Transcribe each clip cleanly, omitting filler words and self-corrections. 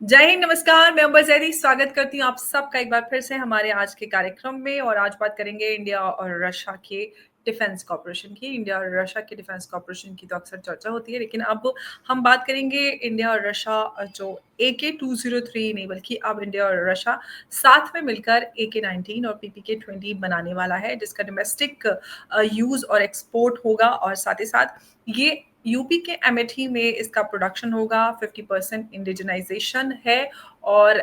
जय हिंद, नमस्कार। मैं अंबर जैदी स्वागत करती हूँ आप सबका एक बार फिर से हमारे आज के कार्यक्रम में। और आज बात करेंगे इंडिया और रशिया के डिफेंस कॉर्पोरेशन की। इंडिया और रशिया के डिफेंस कॉर्पोरेशन की तो अक्सर चर्चा होती है, लेकिन अब हम बात करेंगे इंडिया और रशिया जो AK-203 नहीं बल्कि अब इंडिया और रशिया साथ में मिलकर AK-19 और PPK-20 बनाने वाला है, जिसका डोमेस्टिक यूज और एक्सपोर्ट होगा। और साथ ही साथ ये यूपी के अमेठी में इसका प्रोडक्शन होगा। 50% इंडिजिनाइजेशन है। और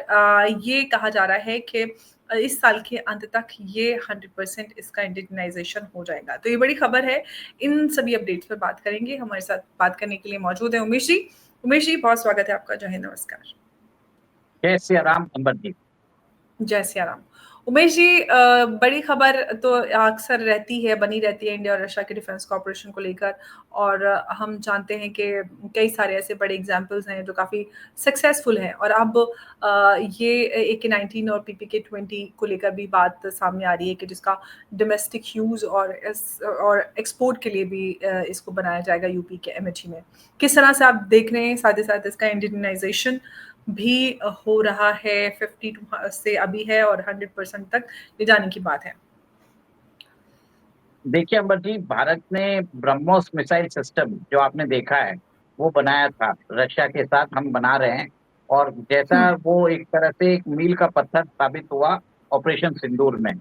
ये कहा जा रहा है कि इस साल के अंत तक ये 100% इसका इंडिजिनाइजेशन हो जाएगा। तो ये बड़ी खबर है। इन सभी अपडेट्स पर बात करेंगे। हमारे साथ बात करने के लिए मौजूद है उमेश जी। उमेश जी, बहुत स्वागत है आपका। जय हिंद, नमस्कार। जय सिया राम अंबर जी। जय सिया राम। उमेश जी, बड़ी खबर तो अक्सर रहती है, बनी रहती है इंडिया और रशिया के डिफेंस कॉर्पोरेशन को लेकर। और हम जानते हैं कि कई सारे ऐसे बड़े एग्जाम्पल्स हैं जो काफ़ी सक्सेसफुल हैं। और अब ये AK-19 और PPK-20 को लेकर भी बात सामने आ रही है कि जिसका डोमेस्टिक यूज़ और एक्सपोर्ट के लिए भी इसको बनाया जाएगा यूपी के अमेठी में। किस तरह से आप देख रहे हैं? साथ ही साथ इसका इंडियनाइजेशन भी हो रहा है। 52 से अभी है और 100% तक ले जाने की बात है। देखिए अंबर जी, भारत ने ब्रह्मोस मिसाइल सिस्टम जो आपने देखा है वो बनाया था, रशिया के साथ हम बना रहे हैं। और जैसा हम्म। वो एक तरह से एक मील का पत्थर साबित हुआ ऑपरेशन सिंदूर में।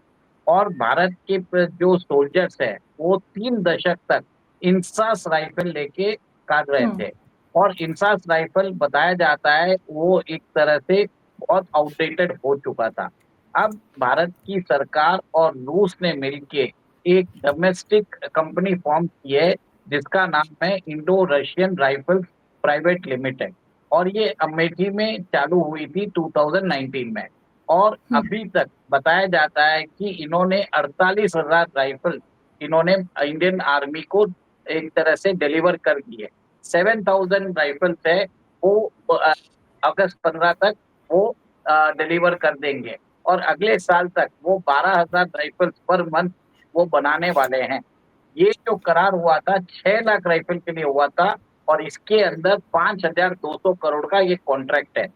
और भारत के जो सोल्जर्स है वो 3 दशक तक इंसास राइफल लेके काट रहे हम्म। थे। और इंसास राइफल बताया जाता है वो एक तरह से बहुत आउटडेटेड हो चुका था। अब भारत की सरकार और रूस ने मिलके एक डोमेस्टिक कंपनी फॉर्म की है जिसका नाम है Indo Russian rifles private limited. और ये अमेठी में चालू हुई थी 2019 में। और हम्म। अभी तक बताया जाता है कि इन्होंने 48,000 राइफल इन्होंने इंडियन आर्मी को एक तरह से डिलीवर कर दी है। 7,000 राइफल्स है वो अगस्त 15 तक वो डिलीवर कर देंगे। और अगले साल तक वो 12,000 राइफल्स पर मंथ वो बनाने वाले हैं। ये जो करार हुआ था 6 लाख राइफल के लिए हुआ था। और इसके अंदर 5,200 करोड़ का ये कॉन्ट्रैक्ट है।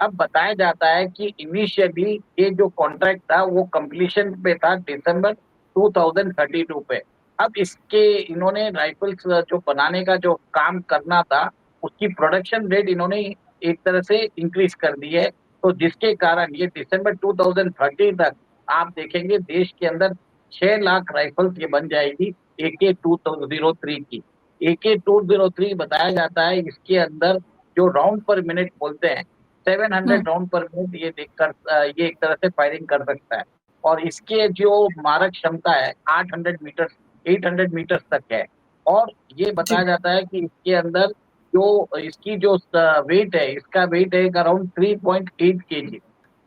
अब बताया जाता है कि इनिशियली ये जो कॉन्ट्रैक्ट था वो कंप्लीशन पे था दिसंबर 2032 पे। अब इसके इन्होंने राइफल्स जो बनाने का जो काम करना था उसकी प्रोडक्शन रेट इन्होंने एक तरह से इंक्रीज कर दी है। तो जिसके कारण ये दिसंबर 2030 तक आप देखेंगे देश के अंदर 6 लाख राइफल्स ये बन जाएगी AK-203 की। AK-203 बताया जाता है इसके अंदर जो राउंड पर मिनट बोलते हैं 700 हम्म। राउंड पर मिनट ये एक तरह से फायरिंग कर सकता है। और इसके जो मारक क्षमता है 800 मीटर्स तक है। और ये बताया जी। जाता है कि इसके अंदर जो इसकी जो वेट है इसका वेट है अराउंड 3.8 kg।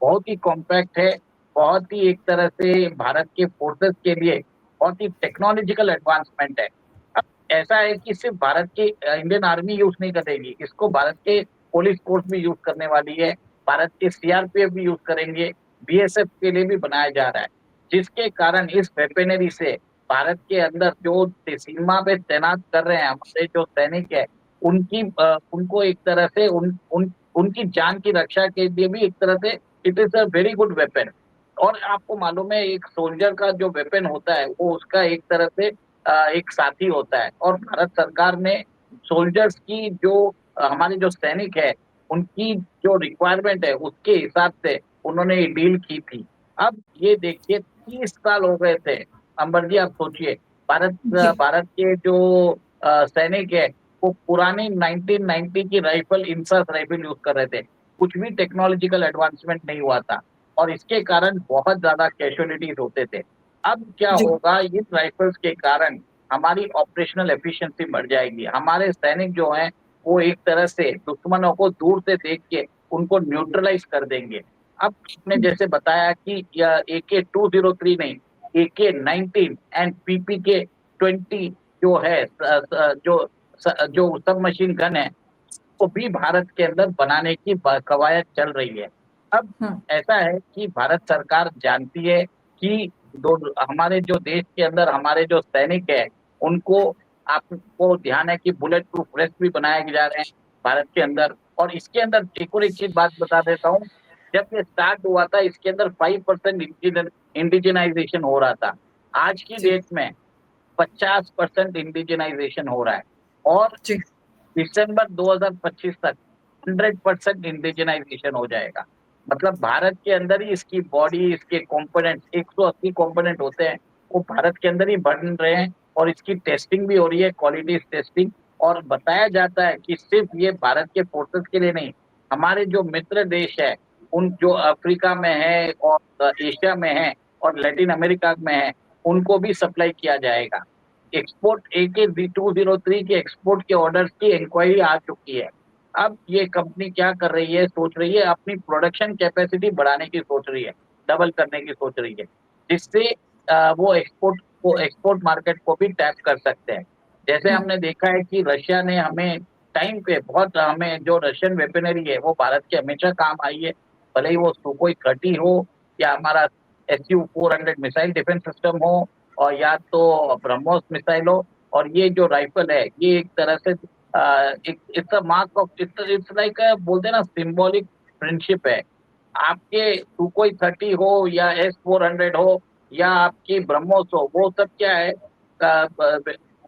बहुत ही कॉम्पैक्ट है। बहुत ही एक तरह से भारत के फोर्सेस के लिए बहुत ही टेक्नोलॉजिकल एडवांसमेंट है। अब ऐसा है कि सिर्फ भारत की इंडियन आर्मी यूज नहीं करेगी, इसको भारत के पुलिस फोर्स भी यूज करने वाली है। भारत के CRPF भी यूज करेंगे। BSF के लिए भी बनाया जा रहा है। जिसके कारण इस वेपनरी से भारत के अंदर जो सीमा पे तैनात कर रहे हैं हमारे जो सैनिक है उनको एक तरह से उनकी जान की रक्षा के लिए भी एक तरह से it is a very good weapon. और आपको मालूम है एक सोल्जर का जो वेपन होता है वो उसका एक तरह से एक साथी होता है। और भारत सरकार ने सोल्जर्स की जो हमारे जो सैनिक है उनकी जो रिक्वायरमेंट है उसके हिसाब से उन्होंने ये डील की थी। अब ये देखिए 30 साल हो गए थे। अंबर जी आप सोचिए, भारत जी। भारत के जो सैनिक है वो पुरानी 1990 की राइफल इंसास राइफल यूज कर रहे थे। कुछ भी टेक्नोलॉजिकल एडवांसमेंट नहीं हुआ था। और इसके कारण बहुत ज्यादा कैजुअलिटीज होते थे। अब क्या जी। होगा इस राइफल्स के कारण हमारी ऑपरेशनल एफिशिएंसी बढ़ जाएगी। हमारे सैनिक जो हैं वो एक तरह से दुश्मनों को दूर से देख के उनको न्यूट्रलाइज कर देंगे। अब आपने जैसे बताया कि AK-203 नहीं, AK-19 एंड PPK-20 जो है जो सब मशीन गन है वो भी भारत के अंदर बनाने की कवायद चल रही है। अब हम्म। ऐसा है कि भारत सरकार जानती है कि दो हमारे जो देश के अंदर हमारे जो सैनिक है उनको आपको ध्यान है कि बुलेट प्रूफ वेस्ट भी बनाए जा रहे हैं। भारत के अंदर। और इसके अंदर एक और एक चीज बात बता देता हूँ, जब ये स्टार्ट हुआ था इसके अंदर 5% इंडिजिनाइजेशन हो रहा था। आज की जी, डेट में 50% इंडिजिनाइजेशन हो रहा है, और जी। दिसंबर 2025 तक 100% इंडिजिनाइजेशन हो जाएगा। मतलब भारत के अंदर ही इसकी बॉडी, इसके कंपोनेंट्स 180 कंपोनेंट होते हैं, वो भारत के अंदर ही बन रहे हैं, और इसकी टेस्टिंग भी हो रही है, क्वालिटी टेस्टिंग। और बताया जाता है कि सिर्फ ये भारत के फोर्सेस के लिए नहीं, हमारे जो मित्र देश है, उन जो अफ्रीका में है और एशिया में है और लैटिन अमेरिका में है, उनको भी सप्लाई किया जाएगा। एक्सपोर्ट AK-203 के एक्सपोर्ट के ऑर्डर्स की इंक्वायरी आ चुकी है। अब ये कंपनी क्या कर रही है, सोच रही है अपनी प्रोडक्शन कैपेसिटी बढ़ाने की सोच रही है, डबल करने की सोच रही है, जिससे वो एक्सपोर्ट मार्केट को भी टैप कर सकते हैं। जैसे हुँ, हमने देखा है कि रशिया ने हमें टाइम पे बहुत, हमें जो रशियन वेपनरी है वो भारत के हमेशा काम आई है, भले ही वो सुखोई 30 हो या हमारा SU-400 मिसाइल डिफेंस सिस्टम हो, और या तो ब्रह्मोस मिसाइल हो। और ये जो राइफल है, ये एक तरह से it's a mark of, it's like बोलते हैं ना, सिंबॉलिक फ्रेंडशिप है। आपके सुखोई 30 हो या S-400 हो या आपकी ब्रह्मोस हो, वो सब क्या है,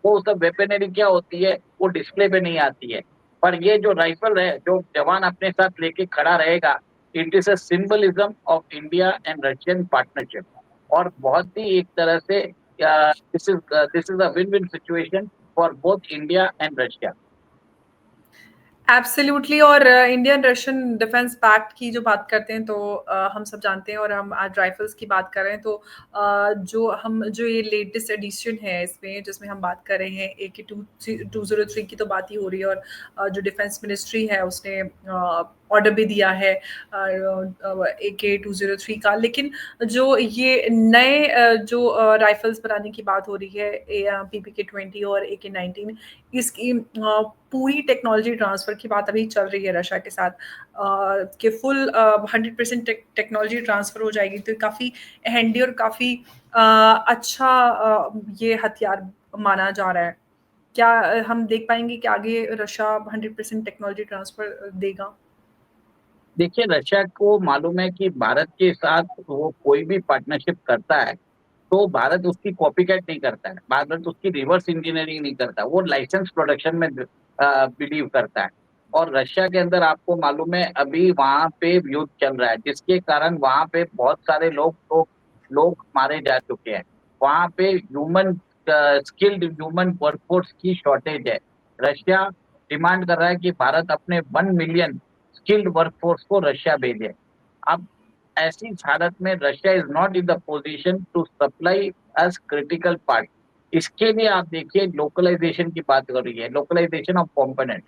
वो सब वेपनरी क्या होती है, वो डिस्प्ले पे नहीं आती है। पर ये जो राइफल है, जो जवान अपने साथ लेके खड़ा रहेगा, it is a symbolism of India and Russian partnership. और बहुत ही एक तरह से this is a win win situation for both India and Russia. Absolutely. और इंडियन रशियन डिफेंस पैक्ट की जो बात करते हैं तो हम सब जानते हैं, और हम आज राइफल्स की बात कर रहे हैं तो जो ये लेटेस्ट एडिशन है इसमें जिसमें हम बात कर रहे हैं AK-203 की तो बात ही हो रही है। और जो डिफेंस मिनिस्ट्री है उसने ऑर्डर भी दिया है AK-203 का। लेकिन जो ये नए जो राइफल्स बनाने की बात हो रही है, PPK-20 और AK-19, इसकी पूरी टेक्नोलॉजी ट्रांसफ़र की बात अभी चल रही है रशिया के साथ, कि फुल 100% टेक्नोलॉजी ट्रांसफ़र हो जाएगी तो काफ़ी हैंडी और काफ़ी अच्छा ये हथियार माना जा रहा है। क्या हम देख पाएँगे कि आगे रशिया 100% टेक्नोलॉजी ट्रांसफ़र देगा? देखिए, रशिया को मालूम है कि भारत के साथ वो कोई भी पार्टनरशिप करता है, तो भारत उसकी कॉपीकैट नहीं करता है, भारत उसकी रिवर्स इंजीनियरिंग नहीं करता, वो लाइसेंस प्रोडक्शन में बिलीव करता है। और रशिया के अंदर आपको मालूम है अभी वहाँ पे युद्ध चल रहा है, जिसके कारण वहाँ पे बहुत सारे लोग मारे जा चुके हैं। वहाँ पे स्किल्ड ह्यूमन वर्कफोर्स की शॉर्टेज है। रशिया डिमांड कर रहा है कि भारत अपने 1 मिलियन स्किल्ड वर्कफोर्स को रशिया भेजे। अब ऐसी हालत में Russia is not in the position to supply us critical part. इसके लिए आप देखिए लोकलाइजेशन की बात हो रही है, लोकलाइजेशन ऑफ कंपोनेंट।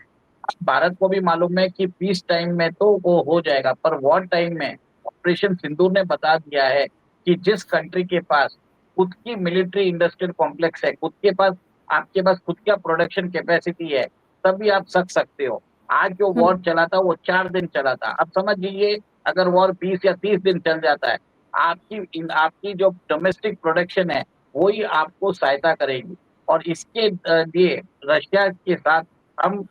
भारत को भी मालूम है कि पीस टाइम में तो वो हो जाएगा, पर वॉर टाइम में ऑपरेशन सिंदूर ने बता दिया है कि जिस कंट्री के पास खुद की मिलिट्री इंडस्ट्रियल कॉम्प्लेक्स है, खुद के पास, आपके पास खुद का प्रोडक्शन कैपेसिटी है, तभी आप सक सकते हो। आज जो हुँ, वॉर चला था वो 4 दिन चला था। अब समझ लीजिए अगर वॉर 20 या 30 दिन चल जाता है, आपकी जो डोमेस्टिक प्रोडक्शन है वही आपको सहायता करेगी। और इसके लिए रशिया के साथ हम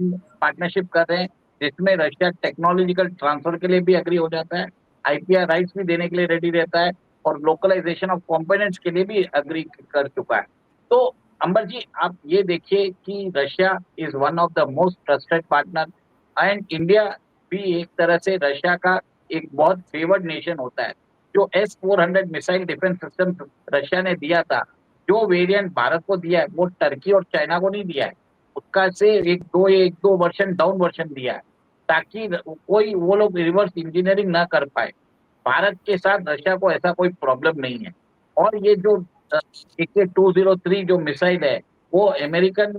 पार्टनरशिप कर रहे हैं, जिसमें रशिया टेक्नोलॉजिकल ट्रांसफर के लिए भी एग्री हो जाता है, IPR राइट्स भी देने के लिए रेडी रहता है, और लोकलाइजेशन ऑफ कंपोनेंट्स के लिए भी एग्री कर चुका है। तो अंबर जी, आप ये देखिए कि Russia is one of the most trusted partner, and India भी एक तरह से रशिया का एक बहुत फेवर्ड नेशन होता है। जो S-400 missile defence system Russia ने दिया था, जो वेरिएंट भारत को दिया है वो टर्की और चाइना को नहीं दिया है, उसका से एक दो वर्षन डाउन वर्षन दिया है, ताकि कोई वो लोग रिवर्स इंजीनियरिंग ना कर पाए। भारत के साथ रशिया को ऐसा कोई प्रॉब्लम नहीं है। और ये जो AK-203 जो मिसाइल है, वो अमेरिकन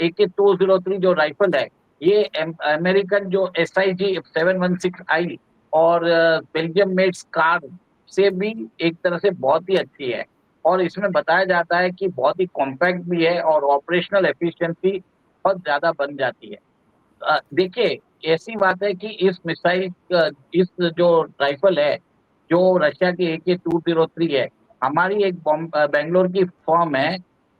AK-203 जो राइफल है, ये अमेरिकन जो SIG-716I और बेल्जियम मेड स्कार से भी एक तरह से बहुत ही अच्छी है। और इसमें बताया जाता है कि बहुत ही कॉम्पैक्ट भी है और ऑपरेशनल एफिशिएंसी बहुत ज़्यादा बन जाती है। देखिए, ऐसी बात है कि इस जो राइफल है, जो रशिया की AK-203 है, हमारी एक बैंगलोर की फर्म है,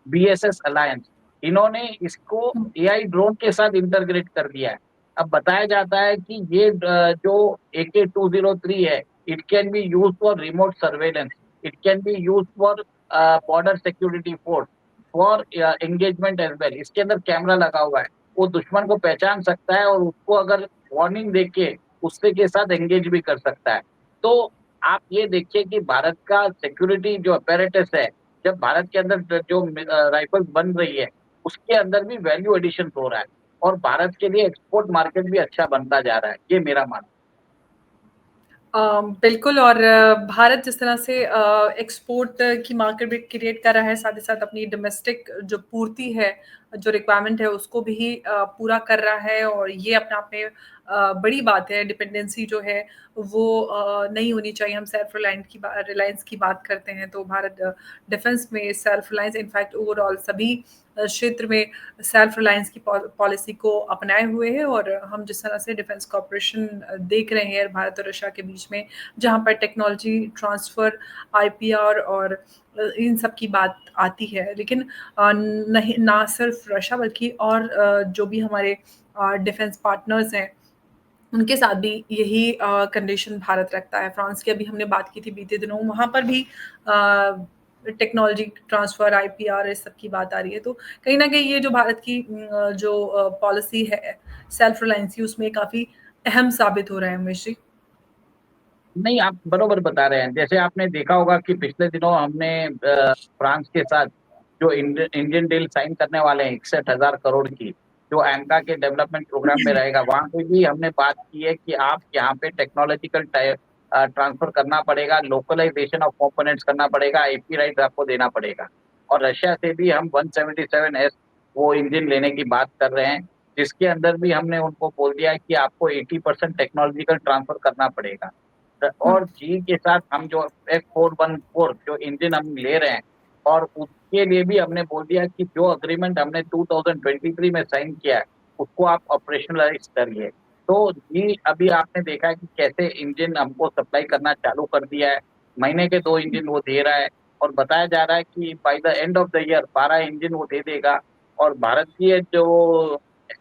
BSS अलायंस, इन्होंने इसको हुँ। एआई ड्रोन के साथ इंटीग्रेट कर दिया है। अब बताया जाता है कि ये जो AK-203 है, it can be used for remote surveillance, it can be used for border security force, for engagement as well. इसके अंदर कैमरा लगा हुआ है, वो दुश्मन को पहचान सकता है और उसको अगर वार्निंग देके उससे के साथ एंगेज भी कर सकता है। तो आप ये देखिए कि भारत का सिक्योरिटी जो अपैरेटस है, जब भारत के अंदर जो राइफल्स बन रही है, उसके अंदर भी वैल्यू एडिशन हो रहा है और भारत के लिए एक्सपोर्ट मार्केट भी अच्छा बनता जा रहा है, ये मेरा मानना बिल्कुल और भारत जिस तरह से एक्सपोर्ट की मार्केट भी क्रिएट कर रहा है, साथ ही साथ अपनी डोमेस्टिक जो पूर्ति है, जो रिक्वायरमेंट है, उसको भी पूरा कर रहा है और ये अपने आप में बड़ी बात है। डिपेंडेंसी जो है, वो नहीं होनी चाहिए। हम सेल्फ रिलायंस की बात करते हैं, तो भारत डिफेंस में सेल्फ रिलायंस इनफैक्ट ओवरऑल सभी क्षेत्र में सेल्फ रिलायंस की पॉलिसी को अपनाए हुए है और हम जिस तरह से डिफेंस कॉर्पोरेशन देख रहे हैं भारत और रशिया के बीच में, जहाँ पर टेक्नोलॉजी ट्रांसफर, आईपीआर और इन सब की बात आती है, लेकिन नहीं, ना सिर्फ रशिया बल्कि और जो भी हमारे डिफेंस पार्टनर्स हैं, उनके साथ भी यही कंडीशन भारत रखता है। फ्रांस की अभी हमने बात की थी बीते दिनों, वहाँ पर भी टेक्नोलॉजी ट्रांसफ़र, आईपीआर इस सब की बात आ रही है। तो कहीं न कहीं ये जो भारत की जो पॉलिसी है सेल्फ रिलायंस की, उसमें काफ़ी अहम साबित हो रहा है उमेश जी। नहीं, आप बरोबर बता रहे हैं। जैसे आपने देखा होगा कि पिछले दिनों हमने फ्रांस के साथ जो इंडियन डील साइन करने वाले हैं 61,000 करोड़ की, जो एमका के डेवलपमेंट प्रोग्राम में रहेगा, वहाँ पे भी हमने बात की है कि आप यहाँ पे टेक्नोलॉजिकल ट्रांसफर करना पड़ेगा, लोकलाइजेशन ऑफ कंपोनेंट्स करना पड़ेगा, आईपी राइट आपको देना पड़ेगा। और रशिया से भी हम 177S वो इंजन लेने की बात कर रहे हैं, जिसके अंदर भी हमने उनको बोल दिया है कि आपको 80% टेक्नोलॉजिकल ट्रांसफर करना पड़ेगा। हुँ। और जी के साथ हम जो F414 जो इंजन हम ले रहे हैं और उसके लिए भी हमने बोल दिया कि जो एग्रीमेंट हमने 2023 में साइन किया है, उसको आप ऑपरेशनलाइज़ करिए। तो जी, अभी आपने देखा है कि कैसे इंजन हमको सप्लाई करना चालू कर दिया है। महीने के 2 इंजन वो दे रहा है और बताया जा रहा है कि by the end of the year 12 engine वो दे देगा और भारतीय जो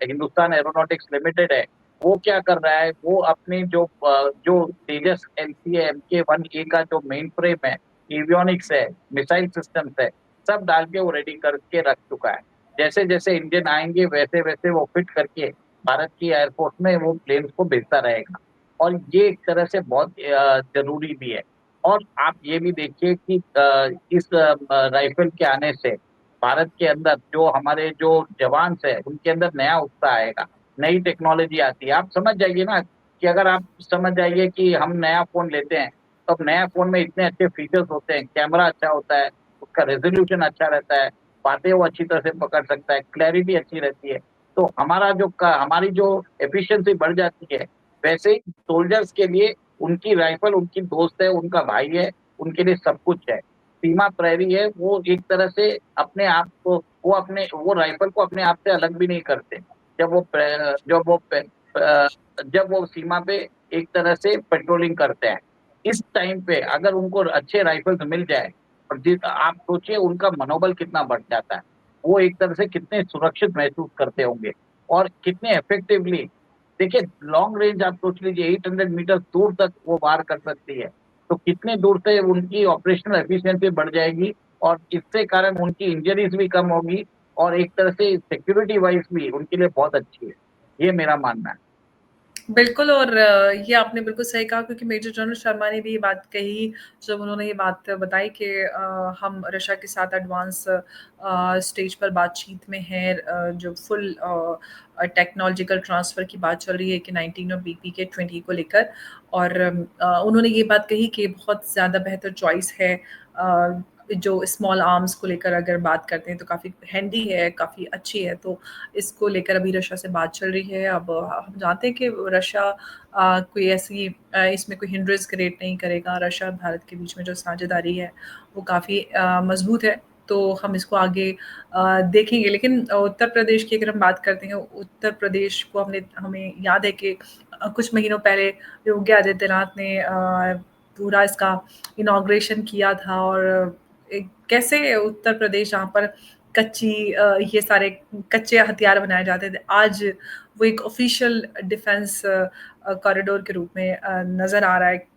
हिंदुस्तान एरोनॉटिक्स लिमिटेड है, वो क्या कर रहा है, वो अपनी जो तेजस एलसीए MK-1A का जो मेन फ्रेम है, एवियोनिक्स है, मिसाइल सिस्टम्स है, सब डाल के वो रेडी करके रख चुका है। जैसे-जैसे इंडियन आएँगे वैसे-वैसे वो फिट करके भारत की एयरफोर्स में वो प्लेन्स को भेजता रहेगा। और ये एक तरह से बहुत ज़रूरी भी है। और आप ये भी देखिए कि इस राइफ़ल के आने से भारत के अंदर जो हमारे जो जवान्स हैं, उनके अंदर नया उत्साह आएगा। नई टेक्नोलॉजी आती है। आप समझ जाइए ना कि अगर आप समझ जाइए कि हम नया फ़ोन लेते हैं, तो अब नया फ़ोन में इतने अच्छे फीचर्स होते हैं, कैमरा अच्छा होता है, उसका रेज़ोल्यूशन अच्छा रहता है, बातें वो अच्छी तरह से पकड़ सकता है, क्लैरिटी अच्छी रहती है। तो हमारी जो एफिशिएंसी बढ़ जाती है, वैसे ही सोल्जर्स के लिए उनकी राइफ़ल उनकी दोस्त है, उनका भाई है, उनके लिए सब कुछ है। सीमा प्रहरी है, वो एक तरह से अपने आप को वो राइफ़ल को अपने आप से अलग भी नहीं करते। जब वो प्र जब वो पे अ, जब वो सीमा पे एक तरह से पेट्रोलिंग करते हैं। इस टाइम पे अगर उनको अच्छे राइफ़ल्स मिल जाए और जिस आप सोचिए उनका मनोबल कितना बढ़ जाता है। वो एक तरह से कितने सुरक्षित महसूस करते होंगे और कितने इफ़ेक्टिवली देखिए लॉन्ग रेंज आप सोच लीजिए 800 मीटर दूर तक वो वार कर सकती है। तो कितने दूर से उनकी ऑपरेशनल एफिशिएंसी बढ़ जाएगी और इससे कारण उनकी इंजरीज़ भी कम होगी और एक तरह से सिक्योरिटी वाइज़ भी उनके लिए बहुत अच्छी है। ये मेरा मानना है। बिल्कुल और ये आपने बिल्कुल सही कहा क्योंकि मेजर जनरल शर्मा ने भी ये बात कही जब उन्होंने ये बात बताई कि हम रशिया के साथ एडवांस स्टेज पर बातचीत में हैं, जो फुल टेक्नोलॉजिकल ट्रांसफ़र की बात चल रही है कि 19 और बीपीके 20 को लेकर और उन्होंने ये बात कही कि बहुत ज़्यादा बेहतर चॉइस है जो स्मॉल आर्म्स को लेकर अगर बात करते हैं तो काफ़ी हैंडी है, काफ़ी अच्छी है। तो इसको लेकर अभी रशिया से बात चल रही है। अब हम जानते हैं कि रशिया कोई ऐसी इसमें कोई हिंड्रेंस क्रिएट नहीं करेगा। रशिया और भारत के बीच में जो साझेदारी है, वो काफ़ी मज़बूत है। तो हम इसको आगे देखेंगे। लेकिन उत्तर प्रदेश की अगर हम बात करते हैं, उत्तर प्रदेश को हमें याद है कि कुछ महीनों पहले योगी आदित्यनाथ ने पूरा इसका इनॉग्रेशन किया था और एक कैसे उत्तर प्रदेश जहाँ पर ये सारे कच्चे हथियार बनाए जाते थे, आज वो एक ऑफिशियल डिफेंस कॉरिडोर के रूप में नजर आ रहा है,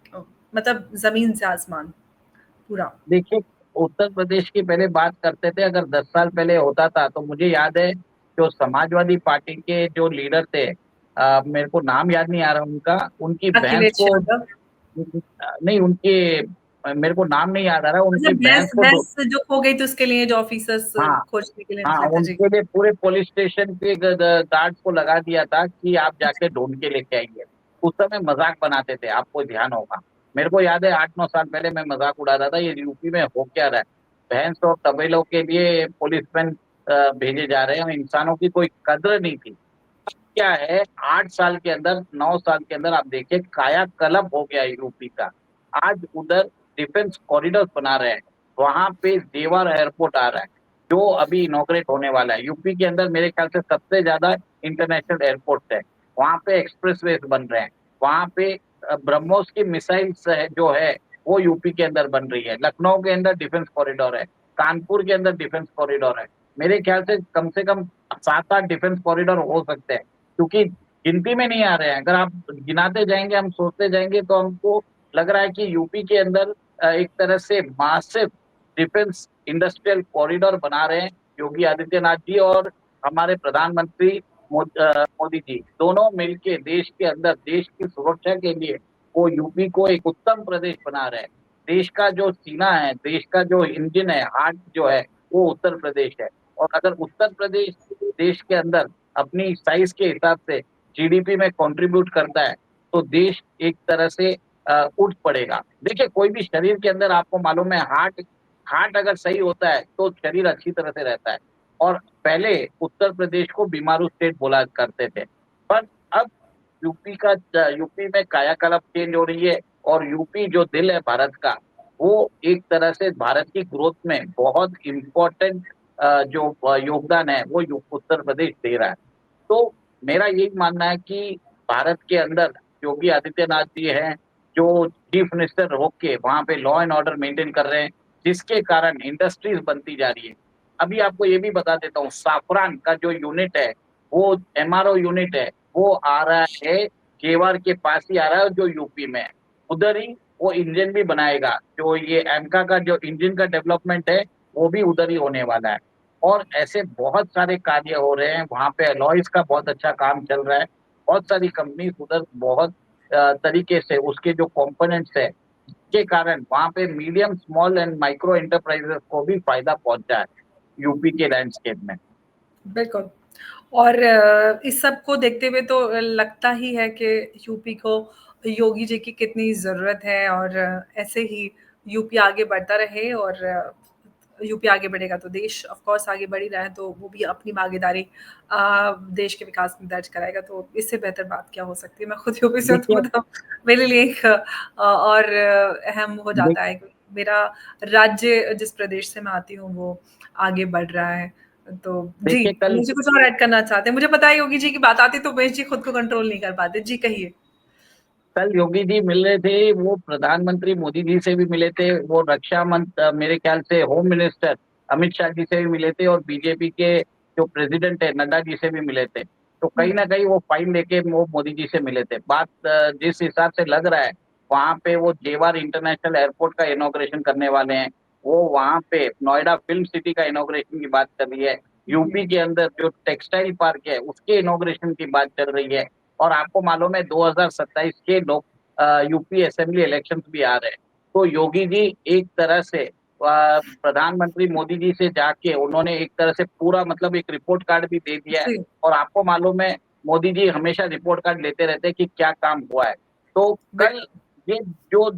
मतलब जमीन से आसमान पूरा। देखिए, उत्तर प्रदेश की पहले बात करते थे, अगर 10 साल पहले होता था तो मुझे याद है जो समाजवादी पार्टी के जो लीडर थे, मेरे को नाम याद नहीं आ रहा उनका, उनकी बहन अखिलेश को यादव। नहीं उनके मेरे को नाम नहीं याद आ रहा, अच्छा, उनकी बहन भैंस को भैंस जो खो गई थी उसके लिए जो ऑफिसर्स हाँ, खोजने के लिए हाँ, निकले थे जी। उनके लिए पूरे पुलिस स्टेशन के गार्ड्स को लगा दिया था कि आप जाके ढूंढ के लेके आइए। उस समय मजाक बनाते थे, आपको ध्यान होगा। मेरे को याद है 8-9 साल पहले मैं मजाक उड़ाता था, ये यूपी में हो क्या रहा है, भैंस और तबेलों के लिए पुलिसमैन भेजे जा रहे हैं और इंसानों की कोई कद्र नहीं थी। क्या है, 8 साल के अंदर 9 साल के अंदर आप देखिए कायाकल्प हो गया यूपी का। आज उधर डिफेंस कॉरिडोर बना रहे हैं, वहां पे जेवर एयरपोर्ट आ रहा है जो अभी इनॉग्रेट होने वाला है। यूपी के अंदर मेरे ख्याल से सबसे ज्यादा इंटरनेशनल एयरपोर्ट है, वहां पे एक्सप्रेसवेज बन रहे हैं, वहां पे ब्रह्मोस की मिसाइल्स जो है वो यूपी के अंदर बन रही है। लखनऊ के अंदर डिफेंस कॉरिडोर है, कानपुर के अंदर डिफेंस कॉरिडोर है। मेरे ख्याल से कम 7-8 डिफेंस कॉरिडोर हो सकते हैं, क्योंकि गिनती में नहीं आ रहे हैं। अगर आप गिनाते जाएंगे, हम सोचते जाएंगे, तो हमको लग रहा है कि यूपी के अंदर एक तरह से मासिव डिफेंस इंडस्ट्रियल कॉरिडोर बना रहे हैं योगी आदित्यनाथ जी और हमारे प्रधानमंत्री मोदी जी, दोनों मिलके देश के अंदर देश की सुरक्षा के लिए वो यूपी को एक उत्तम प्रदेश बना रहे हैं। देश का जो सीना है, देश का जो इंजन है, हार्ट जो है, वो उत्तर प्रदेश है। और अगर उत्तर प्रदेश देश के अंदर अपनी साइज के हिसाब से जीडीपी में कंट्रीब्यूट करता है तो देश एक तरह से उठ पड़ेगा। देखिए, कोई भी शरीर के अंदर आपको मालूम है, हार्ट हार्ट अगर सही होता है तो शरीर अच्छी तरह से रहता है। और पहले उत्तर प्रदेश को बीमारू स्टेट बोला करते थे, पर अब यूपी में कायाकल्प चेंज हो रही है और यूपी जो दिल है भारत का, वो एक तरह से भारत की ग्रोथ में बहुत इम्पोर्टेंट जो योगदान है वो उत्तर प्रदेश दे रहा है। तो मेरा यही मानना है कि भारत के अंदर योगी आदित्यनाथ जी हैं, जो चीफ मिनिस्टर होके वहां पे लॉ एंड ऑर्डर मेंटेन कर रहे हैं, जिसके कारण इंडस्ट्रीज बनती जा रही है। अभी आपको ये भी बता देता हूँ, साफरान का जो यूनिट है, वो एमआरओ यूनिट है, वो आ रहा है केवार के पास ही आ रहा है, जो यूपी में है। उधर ही वो इंजन भी बनाएगा, जो ये एमका का जो इंजन का डेवलपमेंट है वो भी उधर ही होने वाला है। और ऐसे बहुत सारे कार्य हो रहे हैं, वहां पे अलॉयज का बहुत अच्छा काम चल रहा है। बहुत सारी कंपनी उधर बहुत तरीके से उसके जो कंपोनेंट्स है के कारण वहां पे medium small and micro enterprises को भी फायदा पहुंचा है यूपी के लैंडस्केप में। बिल्कुल। और इस सब को देखते हुए तो लगता ही है कि यूपी को योगी जी की कितनी ज़रूरत है, और ऐसे ही यूपी आगे बढ़ता रहे, और यूपी आगे बढ़ेगा तो देश ऑफ कोर्स आगे बढ़ ही रहा है, तो वो भी अपनी भागीदारी देश के विकास में दर्ज कराएगा, तो इससे बेहतर बात क्या हो सकती है। मैं खुद यूपी से हूँ, तो देखिए मतलब मेरे लिए एक और अहम हो देख, जाता है कि मेरा राज्य जिस प्रदेश से मैं आती हूँ वो आगे बढ़ रहा है। तो जी, देखिए कल मुझे कुछ और ऐड करना चाहते हैं? मुझे पता है योगी जी की बात आती तो महेश जी खुद को कंट्रोल नहीं कर पाते। जी, कहिए। कल योगी जी मिल रहे थे, वो प्रधानमंत्री मोदी जी से भी मिले थे, वो रक्षा मंत्री मेरे ख्याल से होम मिनिस्टर अमित शाह जी से भी मिले थे, और बीजेपी के जो प्रेसिडेंट है नड्डा जी से भी मिले थे। तो हुँ, कहीं ना कहीं वो फाइल लेके वो मोदी जी से मिले थे। बात जिस हिसाब से लग रहा है, वहां पे वो जेवर इंटरनेशनल एयरपोर्ट का इनॉग्रेशन करने वाले हैं। वो वहां पे नोएडा फिल्म सिटी का इनॉग्रेशन की बात कर रही है। जी। यूपी के अंदर जो टेक्सटाइल पार्क है उसके इनॉग्रेशन की बात चल रही है। और आपको मालूम है 2027 के लोग यूपी असेंबली इलेक्शंस भी आ रहे हैं। तो योगी जी एक तरह से प्रधानमंत्री मोदी जी से जाके उन्होंने एक तरह से पूरा मतलब एक रिपोर्ट कार्ड भी दे दिया है। जी, और आपको मालूम है मोदी जी हमेशा रिपोर्ट कार्ड लेते रहते हैं कि क्या काम हुआ है। तो कल बिल्कुल, ये जो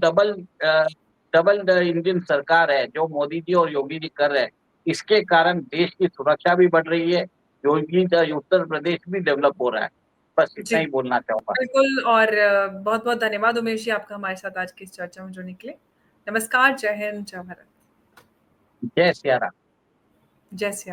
डबल इंजन सरकार है जो मोदी जी और योगी जी कर रहे हैं, इसके कारण देश की सुरक्षा भी बढ़ रही है, योगी उत्तर प्रदेश भी डेवलप हो रहा है। बस जी, इतना ही बोलना चाहूंगा। बिल्कुल। और बहुत-बहुत धन्यवाद उमेश जी आपका हमारे साथ आज की इस चर्चा में जुड़ने के लिए। नमस्कार, जय हिंद, जय भारत। जय सिया राम। जय सिया